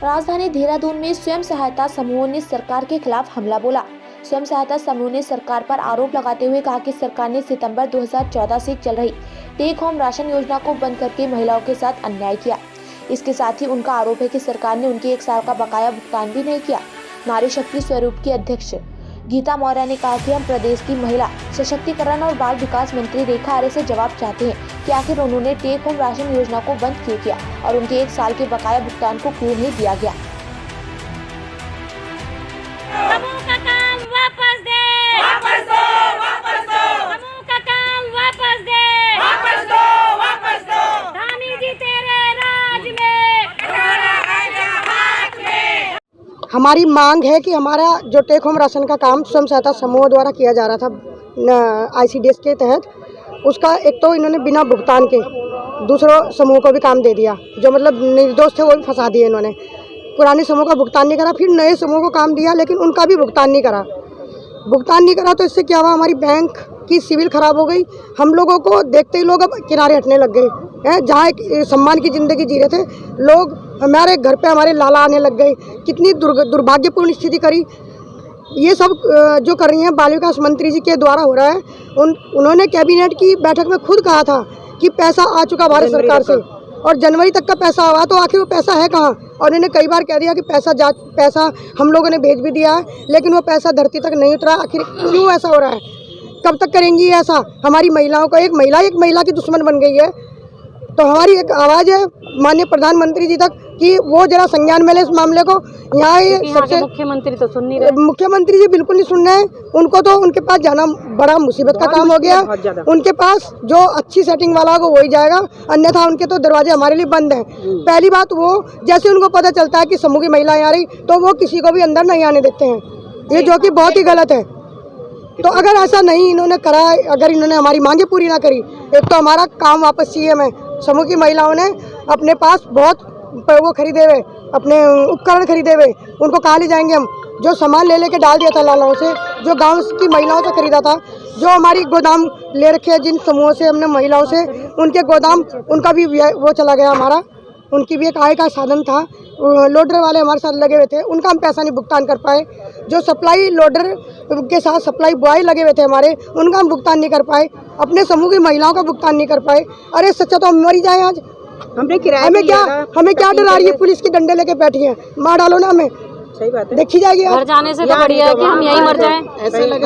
राजधानी देहरादून में स्वयं सहायता समूहों ने सरकार के खिलाफ हमला बोला। स्वयं सहायता समूह ने सरकार पर आरोप लगाते हुए कहा कि सरकार ने सितंबर 2014 से चल रही टेक होम राशन योजना को बंद करके महिलाओं के साथ अन्याय किया। इसके साथ ही उनका आरोप है कि सरकार ने उनके 1 साल का बकाया भुगतान भी नहीं किया। नारी शक्ति स्वरूप की अध्यक्ष गीता मौर्य ने कहा कि हम प्रदेश की महिला सशक्तिकरण और बाल विकास मंत्री रेखा आर्य से जवाब चाहते हैं कि आखिर उन्होंने टेक होम राशन योजना को बंद क्यों किया और उनके 1 साल के बकाया भुगतान को क्यों नहीं दिया गया। समूह का काम वापस दे, वापस दो, वापस दो, समूह का काम वापस दे, वापस दो, वापस दो। धामी जी तेरे राज में, हाथ में। हमारी मांग है कि हमारा जो टेक होम राशन का काम स्वयं सहायता समूह द्वारा किया जा रहा था ICDS के तहत, उसका एक तो इन्होंने बिना भुगतान के दूसरों समूह को भी काम दे दिया। जो मतलब निर्दोष थे वो भी फंसा दिए इन्होंने। पुराने समूह का भुगतान नहीं करा, फिर नए समूह को काम दिया लेकिन उनका भी भुगतान नहीं करा। तो इससे क्या हुआ, हमारी बैंक की सिविल खराब हो गई। हम लोगों को देखते ही लोग अब किनारे हटने लग गए हैं। जहाँ एक सम्मान की ज़िंदगी जी रहे थे लोग, हमारे घर पे हमारे लाला आने लग गए। कितनी दुर्भाग्यपूर्ण स्थिति करी। ये सब जो कर रही हैं बाल विकास मंत्री जी के द्वारा हो रहा है। उन्होंने कैबिनेट की बैठक में खुद कहा था कि पैसा आ चुका भारत सरकार से और जनवरी तक का पैसा आवा, तो आखिर वो पैसा है कहाँ। और उन्होंने कई बार कह दिया कि पैसा हम लोगों ने भेज भी दिया है लेकिन वो पैसा धरती तक नहीं उतरा। आखिर क्यों ऐसा हो रहा है, कब तक करेंगी ऐसा। हमारी महिलाओं को एक महिला की दुश्मन बन गई है। तो हमारी एक आवाज़ है माननीय प्रधानमंत्री जी तक कि वो जरा संज्ञान में ले इस मामले को। यहाँ सबसे मुख्यमंत्री तो सुन नहीं रहे। मुख्यमंत्री जी बिल्कुल नहीं सुन रहे हैं। उनको तो उनके पास जाना बड़ा मुसीबत का काम हो गया। उनके पास जो अच्छी सेटिंग वाला होगा वही जाएगा, अन्यथा उनके तो दरवाजे हमारे लिए बंद हैं। पहली बात, वो जैसे उनको पता चलता है कि समूह की महिलाएं आ रही तो वो किसी को भी अंदर नहीं आने देते हैं, ये जो कि बहुत ही गलत है। तो अगर ऐसा नहीं इन्होंने करा, अगर इन्होंने हमारी मांगे पूरी ना करी, एक तो हमारा काम वापस चाहिए हमें। समूह की महिलाओं ने अपने पास बहुत वो खरीदे हुए, अपने उपकरण खरीदे हुए, उनको कहाँ ले जाएंगे हम। जो सामान ले लेके डाल दिया था लालाओं से, जो गांव की महिलाओं से खरीदा था, जो हमारी गोदाम ले रखे हैं जिन समूहों से हमने महिलाओं से, उनके गोदाम उनका भी वो चला गया हमारा। उनकी भी एक आय का साधन था। लोडर वाले हमारे साथ लगे हुए थे, उनका हम पैसा नहीं भुगतान कर पाए। जो सप्लाई लोडर के साथ सप्लाई बॉय लगे हुए थे हमारे, उनका हम भुगतान नहीं कर पाए। अपने समूह की महिलाओं का भुगतान नहीं कर पाए। अरे सच्चा तो हम मर ही जाए आज। हमें क्या डरा रही है, पुलिस के डंडे लेके बैठी है। मार डालो ना हमें, सही बात है। देखी जाएगी। घर जाने से तो बढ़िया है कि हम यहीं मर जाएं।